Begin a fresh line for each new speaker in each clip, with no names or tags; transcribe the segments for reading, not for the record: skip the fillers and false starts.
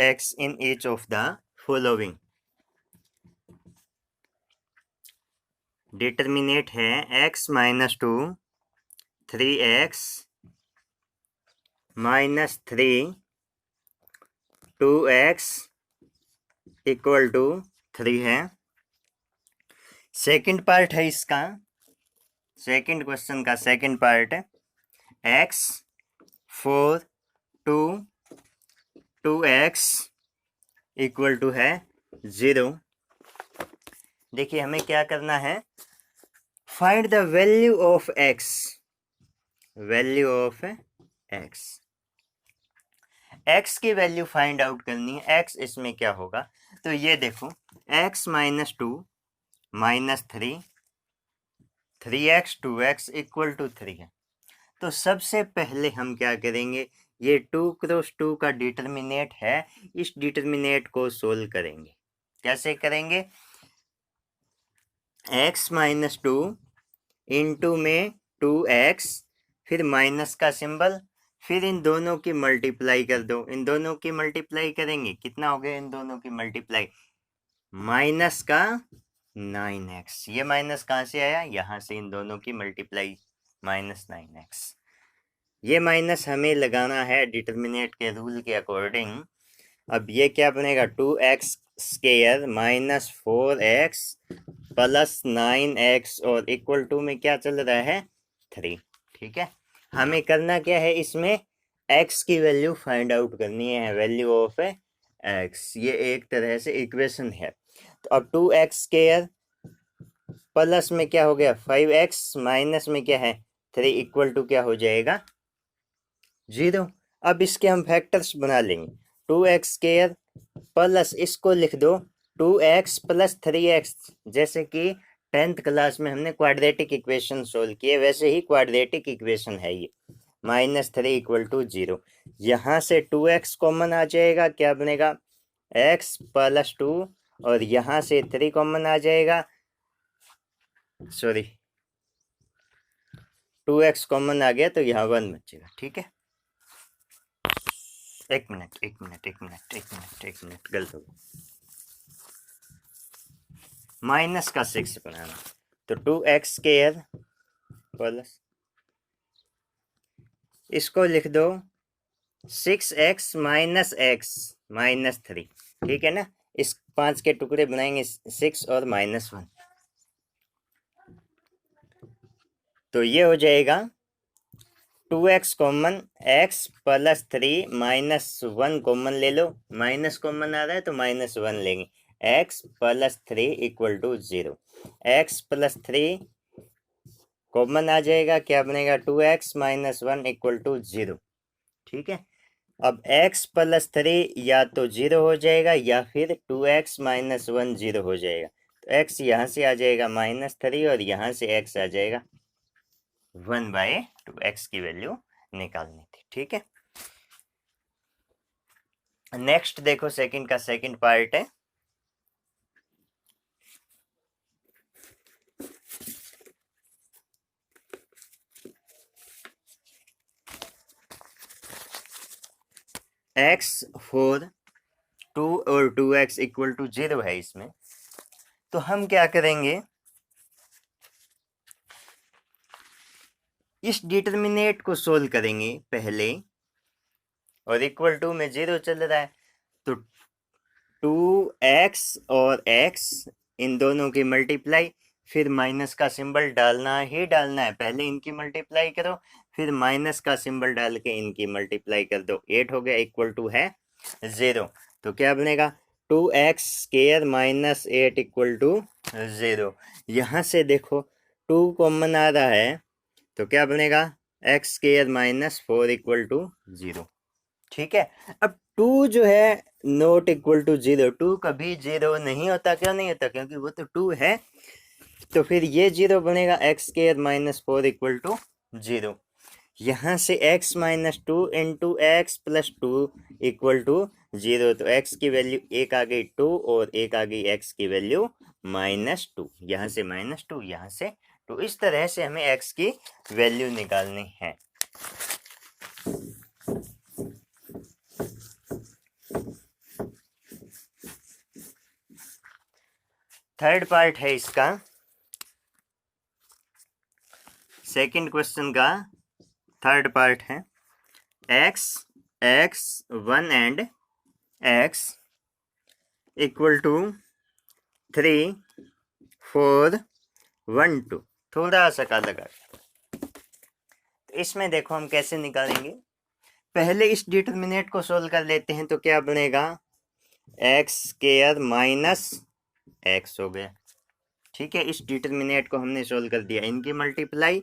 x in each of the following. Determinant है x minus 2, 3x minus 3, 2x equal to 3 है। Second part है इसका, second question का second part है x 4, 2, 2x equal to है 0। देखिए हमें क्या करना है, find the value of x, value of x, x की वैल्यू फाइंड आउट करनी है। x इसमें क्या होगा, तो ये देखो x minus 2 minus 3, 3x 2x equal to 3 है। तो सबसे पहले हम क्या करेंगे, ये 2 क्रॉस 2 का डिटर्मिनेट है, इस डिटर्मिनेट को सोल्व करेंगे। कैसे करेंगे, x माइनस 2 इंटू में 2x, फिर माइनस का सिंबल, फिर इन दोनों की मल्टीप्लाई कर दो। इन दोनों की मल्टीप्लाई करेंगे, कितना हो गया इन दोनों की मल्टीप्लाई, माइनस का 9x। ये माइनस कहाँ से आया, यहाँ से इन दोनों की मल्टीप्लाई, माइनस 9x। ये माइनस हमें लगाना है डिटर्मिनेट के रूल के अकॉर्डिंग। अब ये क्या बनेगा, 2x square minus 4x plus 9x और इक्वल टू में क्या चल रहा है 3। ठीक है, हमें करना क्या है, इसमें x की वैल्यू फाइंड आउट करनी है, वैल्यू ऑफ x। ये एक तरह से इक्वेशन है। तो अब 2x स्क्वायर प्लस में क्या हो गया 5x माइनस में क्या है 3 इक्वल टू क्या हो जाएगा 0। अब इसके हम फैक्टर्स बना लेंगे, 2x स्क्वायर प्लस इसको लिख दो 2x प्लस 3x। जैसे कि 10th क्लास में हमने क्वाड्रेटिक इक्वेशन सोल्व किए, वैसे ही क्वाड्रेटिक इक्वेशन है ये, माइनस 3 इक्वल टू 0। यहाँ से 2x कॉमन आ जाएगा, क्या बनेगा x प्लस 2, और यहाँ से 3 कॉमन आ जाएगा, सॉरी 2x कॉमन आ गया तो यहाँ 1 बचेगा। ठीक है, एक मिनट गलत हो गया, माइनस का 6 बनाना। तो 2x स्क्वायर प्लस इसको लिख दो 6x माइनस x माइनस 3। ठीक है ना, इस 5 के टुकड़े बनाएंगे 6 और माइनस 1, तो ये हो जाएगा 2x common, x plus 3 minus 1 common ले लो, माइनस कॉमन आ रहा है तो माइनस 1 लेंगे, x plus 3 equal to 0। x plus 3 common आ जाएगा, क्या बनेगा 2x माइनस 1 इक्वल टू 0। ठीक है, अब x प्लस 3 या तो 0 हो जाएगा या फिर 2x माइनस 1 0 हो जाएगा। तो x यहाँ से आ जाएगा माइनस 3 और यहाँ से x आ जाएगा 1/2, x की वैल्यू निकालनी थी। ठीक है, नेक्स्ट देखो सेकंड का सेकंड पार्ट है, x 4, 2 और 2x इक्वल टू 0 है इसमें। तो हम क्या करेंगे, इस डिटर्मिनेट को सोल्व करेंगे पहले, और इक्वल टू में 0 चल रहा है तो 2x और x इन दोनों की मल्टीप्लाई, फिर माइनस का सिंबल डालना ही डालना है, पहले इनकी मल्टीप्लाई करो फिर माइनस का सिंबल डाल के इनकी मल्टीप्लाई कर दो, 8 हो गया इक्वल टू है 0। तो क्या बनेगा 2x square minus 8 equal to 0। यहाँ से देखो 2 कॉमन आ रहा है तो क्या बनेगा x square minus 4 equal to 0। ठीक है, अब 2 जो है नॉट इक्वल टू 0, 2 कभी 0 नहीं होता, क्यों नहीं होता, क्योंकि वो तो 2 है। तो फिर ये 0 बनेगा x square minus 4 equal to 0। यहाँ से x minus 2 into x plus 2 equal to 0। तो x की वैल्यू एक आ गई 2 और एक आ गई x की वैल्यू माइनस 2, यहाँ से माइनस 2 यहाँ से 2। इस तरह से हमें x की वैल्यू निकालनी है। थर्ड पार्ट है इसका, सेकंड क्वेश्चन का थर्ड पार्ट है। x 1 and x equal to 3 4 1 2, थोड़ा सा का लगा। तो इसमें देखो हम कैसे निकालेंगे, पहले इस डिटर्मिनेंट को सोल्व कर लेते हैं। तो क्या बनेगा, एक्स स्क्वायर माइनस एक्स हो गया। ठीक है, इस डिटर्मिनेंट को हमने सोल्व कर दिया। इनकी मल्टीप्लाई,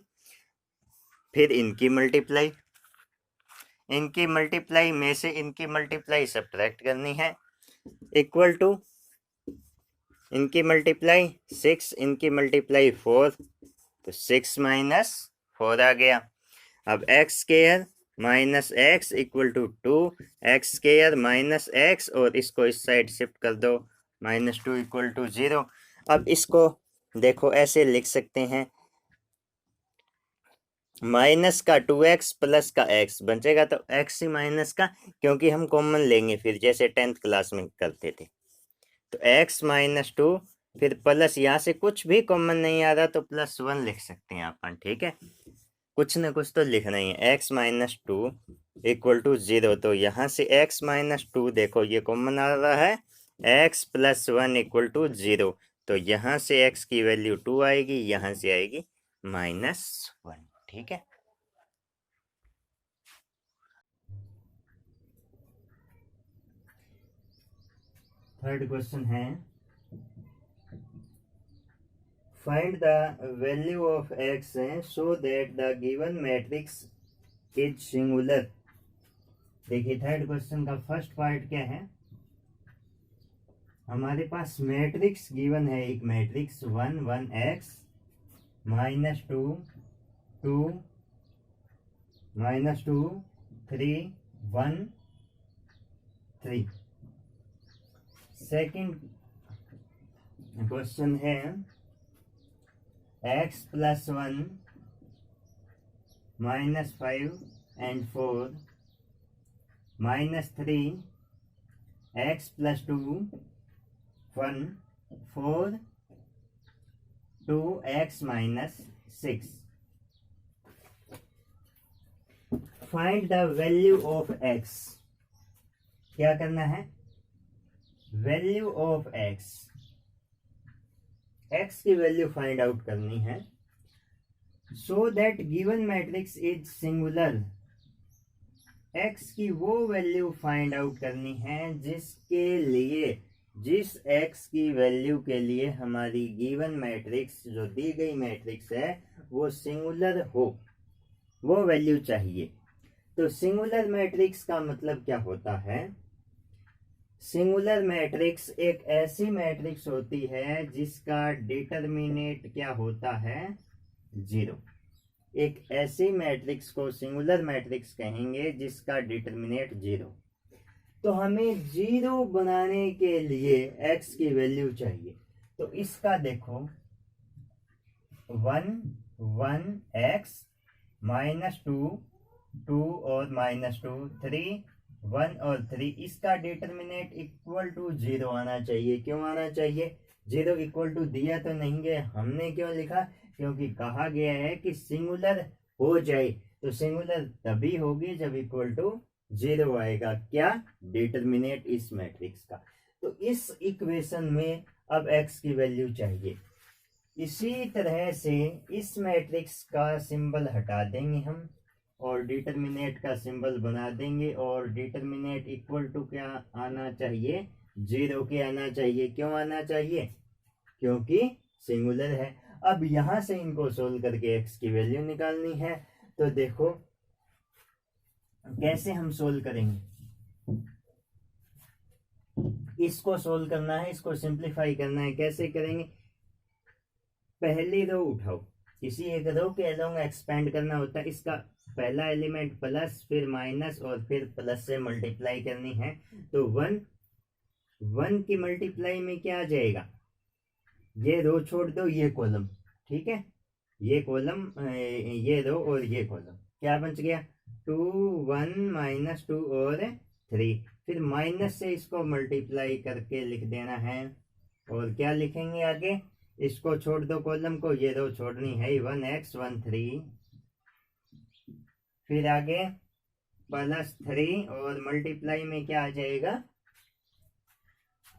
फिर इनकी मल्टीप्लाई, इनकी मल्टीप्लाई में से इनकी मल्टीप्लाई सब्ट्रैक्ट करनी है, इक्वल टू इनकी मल्टीप्लाई 6, इनकी मल्टीप्लाई 4, तो 6 माइनस 4 आ गया। अब x square minus x equal to 2, x square minus x, और इसको इस साइड शिफ्ट कर दो, -2 इक्वल टू 0। अब इसको देखो ऐसे लिख सकते हैं, माइनस का 2x प्लस का x बचेगा, तो x ही माइनस का, क्योंकि हम कॉमन लेंगे फिर, जैसे 10th क्लास में करते थे। तो x -2, फिर प्लस, यहाँ से कुछ भी कॉमन नहीं आ रहा तो +1 लिख सकते हैं अपन। ठीक है, कुछ ना कुछ तो लिखना ही है। x -2 इक्वल टू 0, तो यहाँ से x -2 देखो ये कॉमन आ रहा है, x + 1 इक्वल टू 0, तो यहाँ से x की वैल्यू 2 आएगी, यहाँ से आएगी -1। ठीक है, थर्ड क्वेश्चन है, find the value of x so that the given matrix is singular. देखिए थर्ड क्वेश्चन का फर्स्ट पार्ट क्या है, हमारे पास मैट्रिक्स गिवन है, एक मैट्रिक्स 1 1 x -2 2 -2 3 1 3। सेकंड क्वेश्चन है x + 1 -5 and 4 -3 x + 2 1 4 2x -6। Find the value of x। क्या करना है, वैल्यू ऑफ x, x की वैल्यू फाइंड आउट करनी है, so that given matrix is singular. x की वो वैल्यू फाइंड आउट करनी है जिसके लिए, जिस x की वैल्यू के लिए हमारी गिवन मैट्रिक्स, जो दी गई मैट्रिक्स है, वो सिंगुलर हो, वो वैल्यू चाहिए। तो सिंगुलर मैट्रिक्स का मतलब क्या होता है, सिंगुलर मैट्रिक्स एक ऐसी मैट्रिक्स होती है जिसका डिटर्मिनेंट क्या होता है, 0। एक ऐसी मैट्रिक्स को सिंगुलर मैट्रिक्स कहेंगे जिसका डिटर्मिनेंट 0। तो हमें 0 बनाने के लिए x की वैल्यू चाहिए। तो इसका देखो 1 1 x -2 2 और -2 3 1 और 3, इसका डिटर्मिनेंट इक्वल टू 0 आना चाहिए। क्यों आना चाहिए, 0 इक्वल टू दिया तो नहीं गया, हमने क्यों लिखा, क्योंकि कहा गया है कि सिंगुलर हो जाए। तो सिंगुलर तभी होगी जब इक्वल टू 0 आएगा, क्या, डिटर्मिनेंट इस मैट्रिक्स का। तो इस इक्वेशन में अब x की वैल्यू चाहिए। इसी तरह से इस मैट्रिक्स का सिंबल हटा देंगे हम, और डिटर्मिनेंट का सिंबल बना देंगे, और डिटर्मिनेंट इक्वल टू क्या आना चाहिए, 0 के आना चाहिए। क्यों आना चाहिए, क्योंकि सिंगुलर है। अब यहां से इनको सोल्व करके x की वैल्यू निकालनी है। तो देखो कैसे हम सोल्व करेंगे, इसको सोल्व करना है, इसको सिंप्लीफाई करना है। कैसे करेंगे, पहली रो उठाओ, किसी एक रो के अलोंग एक्सपेंड करना होता है। इसका पहला एलिमेंट प्लस, फिर माइनस, और फिर प्लस से मल्टीप्लाई करनी है। तो 1 1 की मल्टीप्लाई में क्या आ जाएगा, ये रो छोड़ दो, ये कॉलम। ठीक है, ये कॉलम, ये रो और ये कॉलम, क्या बच गया, 2 1 -2 और 3। फिर माइनस से इसको मल्टीप्लाई करके लिख देना है और क्या लिखेंगे आगे, इसको छोड़ दो कॉलम को, ये रो छोड़नी है 1x 1 3, फिर आगे +3 और मल्टीप्लाई में क्या आ जाएगा,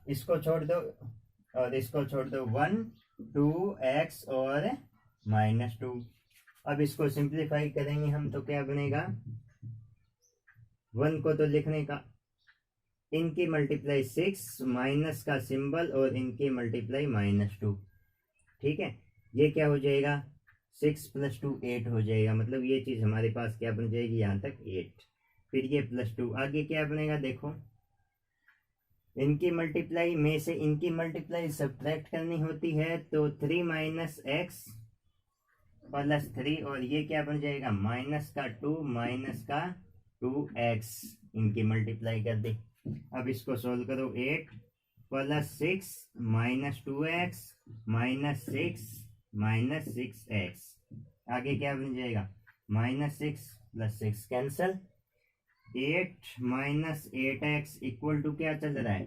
इसको छोड़ दो और इसको छोड़ दो 1 2x और -2। अब इसको सिंप्लीफाई करेंगे हम तो क्या बनेगा, 1 को तो लिखने का, इनकी मल्टीप्लाई 6 माइनस का सिंबल और इनकी मल्टीप्लाई -2। ठीक है, ये क्या हो जाएगा 6 + 2 8 हो जाएगा, मतलब ये चीज हमारे पास क्या बन जाएगी यहाँ तक 8। फिर ये +2 आगे क्या बनेगा, देखो इनकी मल्टीप्लाई में से इनकी मल्टीप्लाई सब्ट्रैक्ट करनी होती है, तो 3 - x +3 और ये क्या बन जाएगा -2 -2x, इनकी मल्टीप्लाई कर दे। अब इसको सोल्व करो, 8 + 6 -2x -6 -6x, आगे क्या बन जाएगा -6 + 6 कैंसल, 8 - 8x इक्वल टू क्या चल रहा है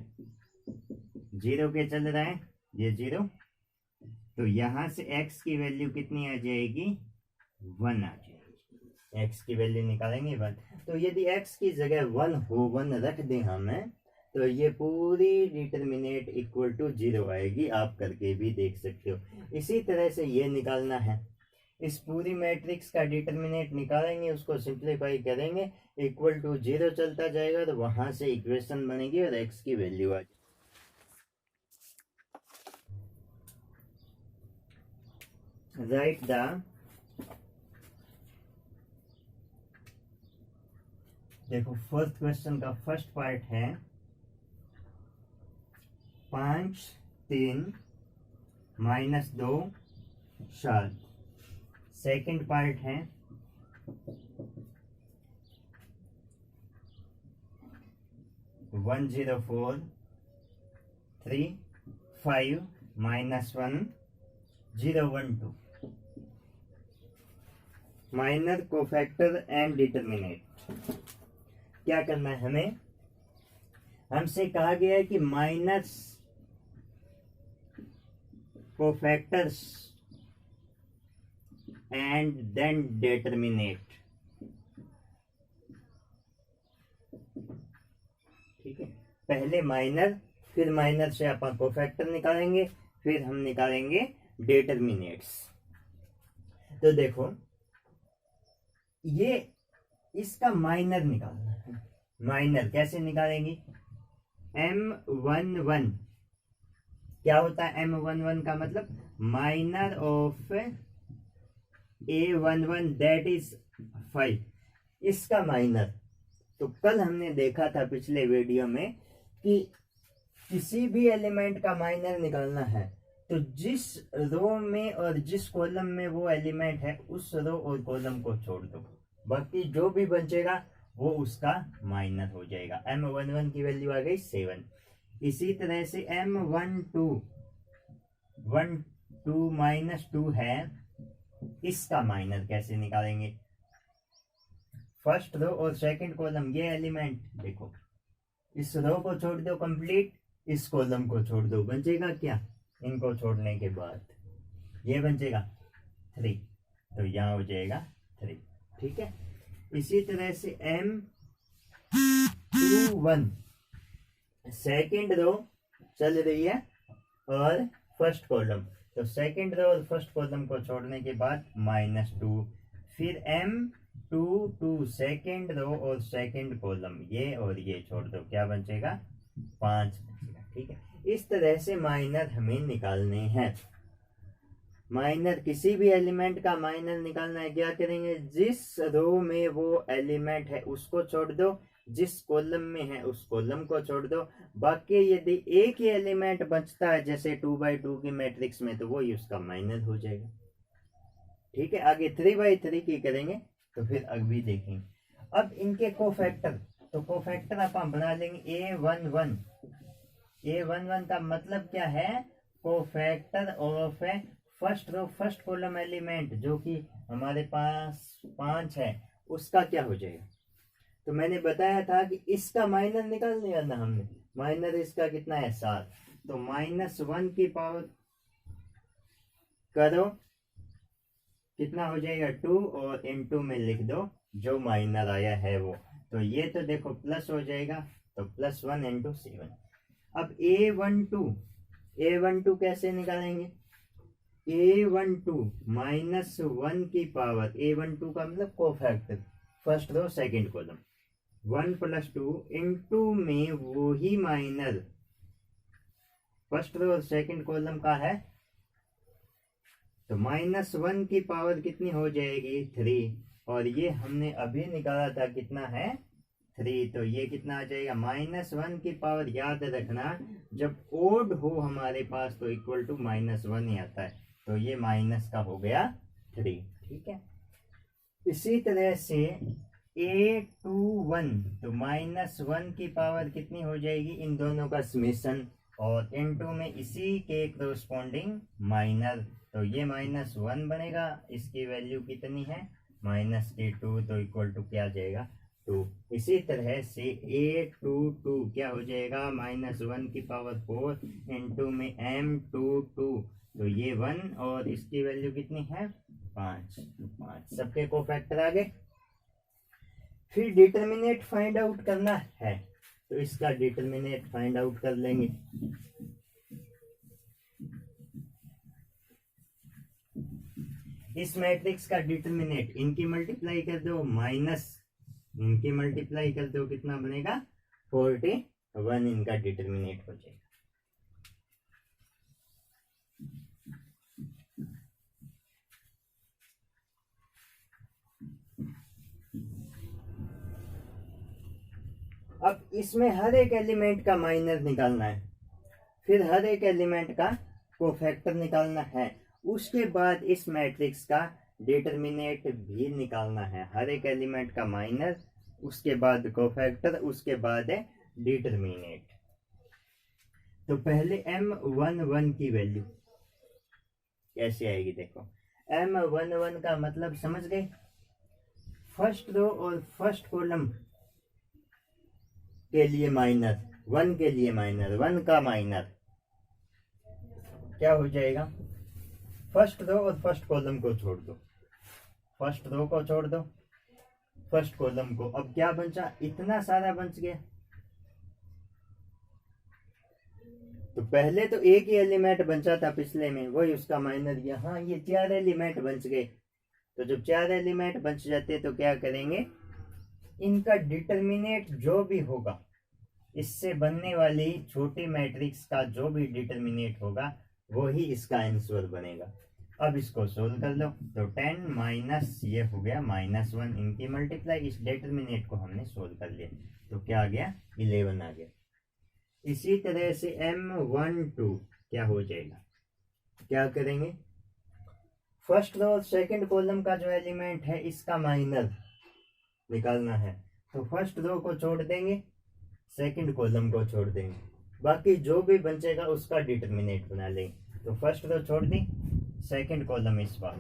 0 के चल रहा है, ये 0, तो यहां से x की वैल्यू कितनी आ जाएगी 1 आ जाएगी, x की वैल्यू निकालेंगे 1। तो यदि x की जगह 1 हो 1 रख दें हमें, तो ये पूरी डिटरमिनेट इक्वल टू 0 आएगी, आप करके भी देख सकते हो। इसी तरह से ये निकालना है, इस पूरी मैट्रिक्स का डिटरमिनेट निकालेंगे, उसको सिंप्लीफाई करेंगे, इक्वल टू 0 चलता जाएगा, तो वहां से इक्वेशन बनेगी और x की वैल्यू आ जाएगी। राइट द, देखो फर्स्ट क्वेश्चन का फर्स्ट पार्ट है 5 3 -2 7, सेकंड पार्ट है 104 3 5 -1 0 1 2, माइनर कोफैक्टर एंड डिटरमिनेट। क्या करना है हमें, हमसे कहा गया है कि minus cofactors and then determinant. ठीक है, पहले माइनर, फिर माइनर से अपन कोफैक्टर निकालेंगे, फिर हम निकालेंगे डिटरमिनेट्स। तो देखो ये इसका माइनर निकालना है, माइनर कैसे निकालेंगे, M11 क्या होता है, M11 का मतलब minor of A11 that is 5, इसका माइनर। तो कल हमने देखा था पिछले वीडियो में कि किसी भी एलिमेंट का माइनर निकालना है तो जिस रो में और जिस कॉलम में वो एलिमेंट है उस रो और कॉलम को छोड़ दो, बाकी जो भी बचेगा वो उसका माइनर हो जाएगा। M11 की वैल्यू आ गई 7। इसी तरह से M12 -2 है, इसका माइनर कैसे निकालेंगे, फर्स्ट रो और सेकंड कॉलम, ये एलिमेंट देखो, इस रो को छोड़ दो कंप्लीट, इस कॉलम को छोड़ दो, बचेगा क्या, इनको छोड़ने के बाद ये बचेगा 3, तो यहाँ हो जाएगा 3। ठीक है, इसी तरह से M21 सेकंड रो चल रही है और फर्स्ट कॉलम, तो सेकंड रो और फर्स्ट कॉलम को छोड़ने के बाद -2, फिर M22 सेकंड रो और सेकंड कॉलम, ये और ये छोड़ दो, क्या बचेगा 5 बचेगा। ठीक है, इस तरह से माइनर हमें निकालने हैं। माइनर किसी भी एलिमेंट का माइनर निकालना है, क्या करेंगे, जिस रो में वो एलिमेंट है उसको छोड़ दो, जिस कॉलम में है उस कॉलम को छोड़ दो, बाकी यदि एक ही एलिमेंट बचता है जैसे 2x2 की मैट्रिक्स में, तो वो ही उसका माइनर हो जाएगा। ठीक है, आगे 3x3 की करेंगे तो फिर अभी देखेंगे। अब इनके कोफैक्टर, तो कोफैक्टर अपन बना लेंगे A11। A11 का मतलब क्या है, cofactor of first row first column element, जो कि हमारे पास 5 है, उसका क्या हो जाएगा। तो मैंने बताया था कि इसका माइनर निकाल लिया ना हमने, माइनर इसका कितना है 7, तो -1 की पावर करो, कितना हो जाएगा 2, और इनटू में लिख दो जो माइनर आया है वो, तो ये तो देखो प्लस हो जाएगा, तो +1 × 7। अब A12 कैसे निकालेंगे? A12 -1 की पावर, A12 का मतलब cofactor, first row second column, 1 + 2 into में वही minor first row second column का है, तो -1 की पावर कितनी हो जाएगी 3, और ये हमने अभी निकाला था कितना है 3, तो ये कितना आ जाएगा -1 की पावर, याद रखना जब ओड हो हमारे पास तो इक्वल टू -1 ही आता है, तो ये माइनस का हो गया 3, ठीक है। इसी तरह से A21 तो -1 की पावर कितनी हो जाएगी, इन दोनों का समेशन, और इनटू में इसी के कोरस्पॉन्डिंग माइनर, तो ये -1 बनेगा, इसकी वैल्यू कितनी है -A2, तो इक्वल टू क्या आ जाएगा 2। इसी तरह से A22 क्या हो जाएगा -1 की पावर 4 इनटू में M22, तो ये 1, और इसकी वैल्यू कितनी है 5, तो 5 सबके कोफैक्टर आ गए। फिर डिटर्मिनेट फाइंड आउट करना है, तो इसका डिटर्मिनेट फाइंड आउट कर लेंगे। इस मैट्रिक्स का डिटर्मिनेट इनकी मल्टीप्लाई कर दो माइनस इनकी मल्टीप्लाई कर दो, कितना बनेगा 41, इनका डिटर्मिनेट हो जाएगा। अब इसमें हर एक एलिमेंट का माइनर निकालना है, फिर हर एक एलिमेंट का कोफैक्टर निकालना है, उसके बाद इस मैट्रिक्स का डिटर्मिनेट भी निकालना है। हर एक एलिमेंट का माइनर, उसके बाद कोफैक्टर, उसके बाद है डिटर्मिनेट। तो पहले M11 की वैल्यू कैसे आएगी देखो, M11 का मतलब समझ गए, फर्स्ट रो और फर्स्ट कॉलम के लिए माइनर, 1 के लिए माइनर, 1 का माइनर क्या हो जाएगा, फर्स्ट रो और फर्स्ट कॉलम को छोड़ दो, फर्स्ट रो को छोड़ दो, फर्स्ट कॉलम को, अब क्या बचा, इतना सारा बच गया। तो पहले तो एक ही एलिमेंट बचा था पिछले में, वही उसका माइनर, यहाँ ये 4 एलिमेंट बच गए। तो जब 4 एलिमेंट बच जाते तो क्या करेंगे, इनका डिटर्मिनेट जो भी होगा, इससे बनने वाली छोटी मैट्रिक्स का जो भी डिटर्मिनेट होगा वो ही इसका आंसर बनेगा। अब इसको सोल्व कर लो, तो 10 माइनस ये हो गया -1, इनकी मल्टीप्लाई, इस डिटर्मिनेट को हमने सोल्व कर लिया, तो क्या आ गया 11 आ गया। इसी तरह से M12 क्या हो जाएगा, क्या करेंगे, फर्स्ट रो और सेकंड कॉलम का जो एलिमेंट है इसका माइनर निकालना है, तो फर्स्ट रो को छोड़ देंगे, सेकंड कॉलम को छोड़ देंगे, बाकी जो भी बचेगा उसका डिटर्मिनेट बना लेंगे। तो फर्स्ट रो छोड़ दी, सेकंड कॉलम इस बार,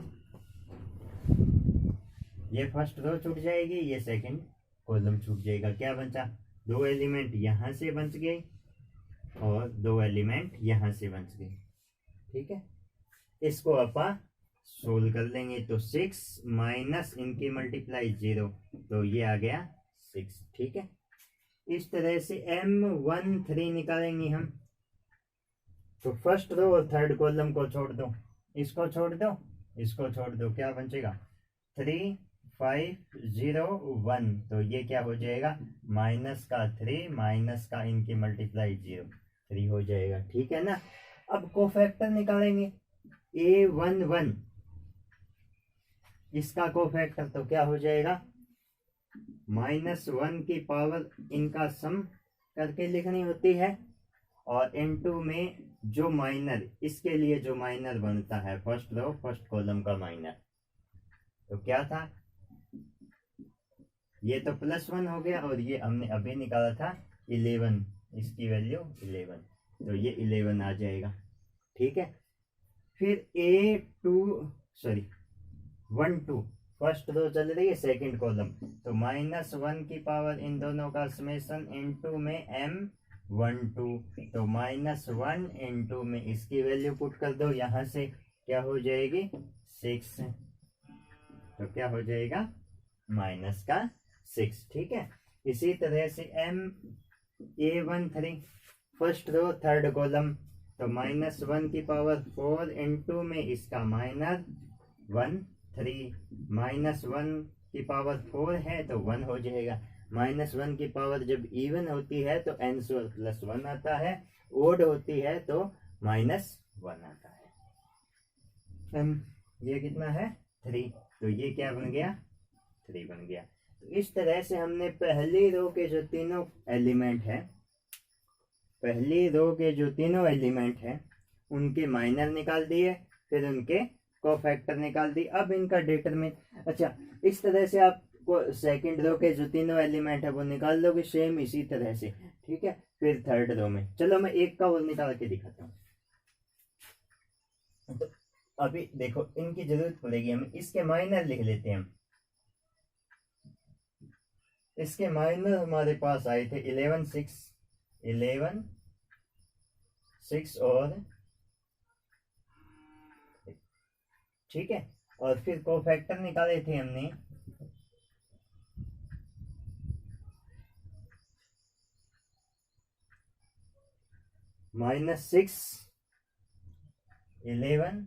ये फर्स्ट रो छूट जाएगी, ये सेकंड कॉलम छूट जाएगा, क्या बचा, 2 एलिमेंट यहाँ से बच गए और 2 एलिमेंट यहाँ से बच गए, ठीक है। इसको अपन सोल्व कर लेंगे, तो 6 माइनस इनकी मल्टीप्लाई 0, तो ये आ गया 6, ठीक है। इस तरह से M13 निकालेंगे हम, तो फर्स्ट रो और थर्ड कॉलम को छोड़ दो, इसको छोड़ दो, इसको छोड़ दो, क्या बचेगा 3 5 0 1, तो ये क्या हो जाएगा -3 माइनस का इनकी मल्टीप्लाई 0, 3 हो जाएगा, ठीक है ना। अब कोफैक्टर निकालेंगे A11, इसका कोफैक्टर तो क्या हो जाएगा -1 की पावर, इनका सम करके लिखनी होती है, और इनटू में जो माइनर, इसके लिए जो माइनर बनता है फर्स्ट रो फर्स्ट कॉलम का माइनर, तो क्या था, ये तो +1 हो गया, और ये हमने अभी निकाला था 11, इसकी वैल्यू 11, तो ये 11 आ जाएगा, ठीक है। फिर A12 फर्स्ट रो चल रही है सेकंड कॉलम, तो -1 की पावर इन दोनों का समेशन इनटू में 1 2, तो -1 इंटू में इसकी वैल्यू पुट कर दो, यहां से क्या हो जाएगी 6, तो क्या हो जाएगा -6। ठीक है, इसी तरह से MA13 first row third column, तो -1 की पावर 4 इंटू में इसका -1 3, -1 की पावर 4 है तो 1 हो जाएगा। -1 की पावर जब इवन होती है तो आंसर +1 आता है, ओड होती है तो -1 आता है। ये कितना है 3, तो ये क्या बन गया 3 बन गया। तो इस तरह से हमने पहली रो के जो तीनों एलिमेंट है, पहली रो के जो तीनों एलिमेंट है उनके माइनर निकाल दिए, फिर उनके कोफैक्टर निकाल दी। अब इनका डिटरमिनेंट, अच्छा इस तरह से आप सेकंड रो के जो तीनों एलिमेंट है वो निकाल दोगे सेम इसी तरह से। ठीक है, फिर थर्ड रो में चलो मैं एक का वो निकाल के दिखाता हूँ। तो अभी देखो इनकी जरूरत पड़ेगी, हमें इसके माइनर लिख लेते हैं। हम इसके माइनर हमारे पास आए थे 11 6 और, ठीक है, और फिर कोफैक्टर निकाले थे हमने -6 11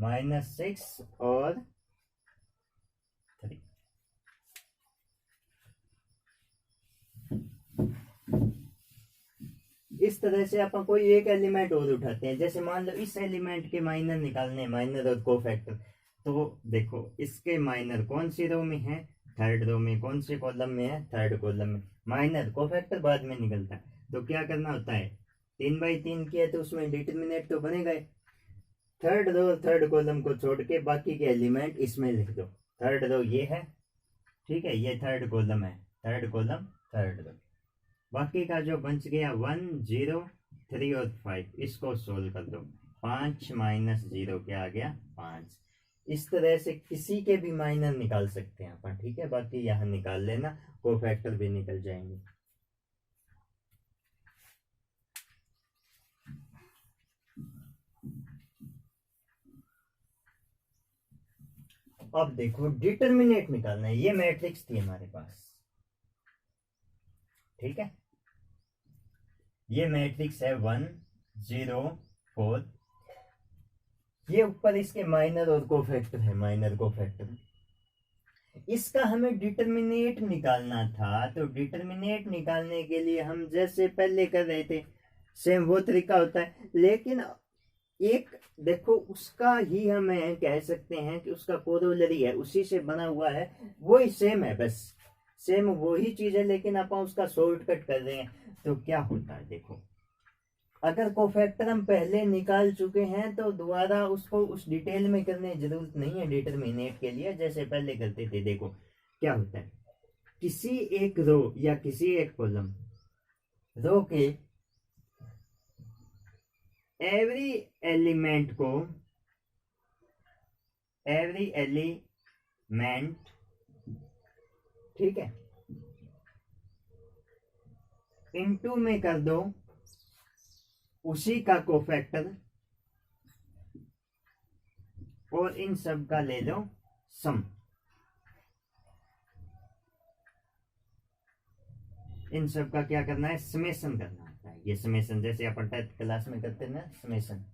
-6 और 3। इस तरह से अपन कोई एक एलिमेंट और उठाते हैं, जैसे मान लो इस एलिमेंट के माइनर निकालने, माइनर और कोफैक्टर। तो देखो इसके माइनर कौन सी रो में है, थर्ड रो में, कौन से कॉलम में है, थर्ड कॉलम में। माइनर कोफैक्टर बाद में निकलता है, तो क्या करना होता है 3/3 किया तो उसमें डिटरमिनेंट तो बनेगा। थर्ड रो थर्ड कॉलम को छोड़ के बाकी के एलिमेंट इसमें लिख दो। थर्ड रो ये है, ठीक है, ये थर्ड कॉलम है, थर्ड कॉलम थर्ड रो। बाकी का जो बच गया 1 0 3 और 5, इसको सोल्व कर दो। 5 - 0 क्या आ गया 5। इस तरह से किसी के भी माइनर निकाल सकते हैं अपन, ठीक है, बाकी यहाँ निकाल लेना, कोफैक्टर भी निकल जाएंगे। अब देखो डिटरमिनेंट निकालना है, ये मैट्रिक्स थी हमारे पास, ठीक है, ये मैट्रिक्स है 1 0 4, ये ऊपर इसके माइनर और कोफैक्टर है, माइनर कोफैक्टर। इसका हमें डिटरमिनेंट निकालना था, तो डिटरमिनेंट निकालने के लिए हम जैसे पहले कर रहे थे सेम वो तरीका होता है, लेकिन एक देखो उसका ही हम कह सकते हैं कि उसका कोरोलरी है, उसी से बना हुआ है, वो ही सेम है, बस सेम वही चीज है, लेकिन आप उसका शॉर्टकट कर रहे हैं। तो क्या होता है देखो, अगर कोफैक्टर हम पहले निकाल चुके हैं तो दोबारा उसको उस डिटेल में करने की जरूरत नहीं है डिटरमिनेंट के लिए, जैसे पहले करते थे। देखो क्या होता है, किसी एक रो या किसी एक कॉलम रो के एवरी एलिमेंट को, एवरी एलिमेंट, ठीक है, इनटू में कर दो उसी का कोफैक्टर और इन सब का ले लो सम। इन सब का क्या करना है, समेशन करना होता है। ये समेशन जैसे अपन 10th क्लास में करते हैं ना, समेशन,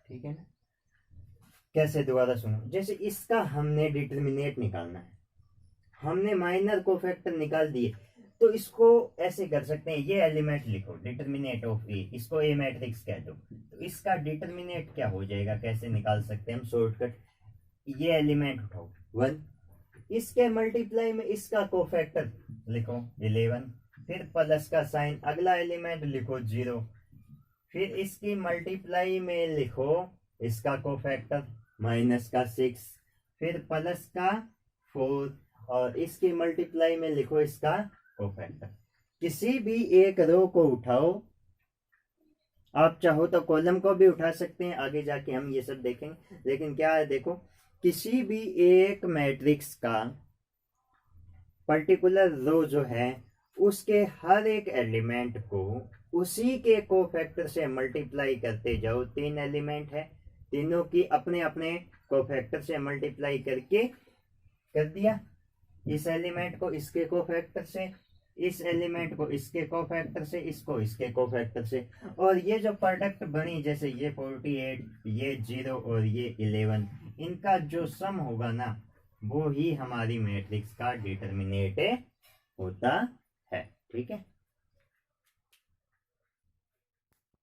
ठीक है ना। कैसे, दोबारा सुनो, जैसे इसका हमने डिटरमिनेंट निकालना है, हमने माइनर कोफैक्टर निकाल दिए, तो इसको ऐसे कर सकते हैं, ये एलिमेंट लिखो डिटरमिनेंट ऑफ ए, इसको ए मैट्रिक्स कह दो, तो इसका डिटरमिनेंट क्या हो जाएगा, कैसे निकाल सकते हैं हम शॉर्टकट, ये एलिमेंट उठाओ 1, इसके मल्टीप्लाई में इसका कोफैक्टर लिखो 11, फिर प्लस का साइन, अगला एलिमेंट लिखो 0, फिर इसकी मल्टीप्लाई में लिखो इसका कोफैक्टर माइनस का 6, फिर प्लस का 4, और इसकी मल्टीप्लाई में लिखो इसका कोफैक्टर। किसी भी एक रो को उठाओ, आप चाहो तो कॉलम को भी उठा सकते हैं, आगे जाके हम ये सब देखेंगे, लेकिन क्या है देखो, किसी भी एक मैट्रिक्स का पर्टिकुलर रो जो है उसके हर एक एलिमेंट को उसी के कोफैक्टर से मल्टीप्लाई करते जाओ। 3 एलिमेंट है, तीनों की अपने अपने कोफैक्टर से मल्टीप्लाई करके कर दिया। इस एलिमेंट को इसके कोफैक्टर से, इस एलिमेंट को इसके कोफैक्टर से, इसको इसके कोफैक्टर से, और ये जो प्रोडक्ट बनी, जैसे ये 48, ये 0 और ये 11, इनका जो सम होगा ना, वो ही हमारी मैट्रिक्स का डिटर्मिनेंट होता है। ठीक है।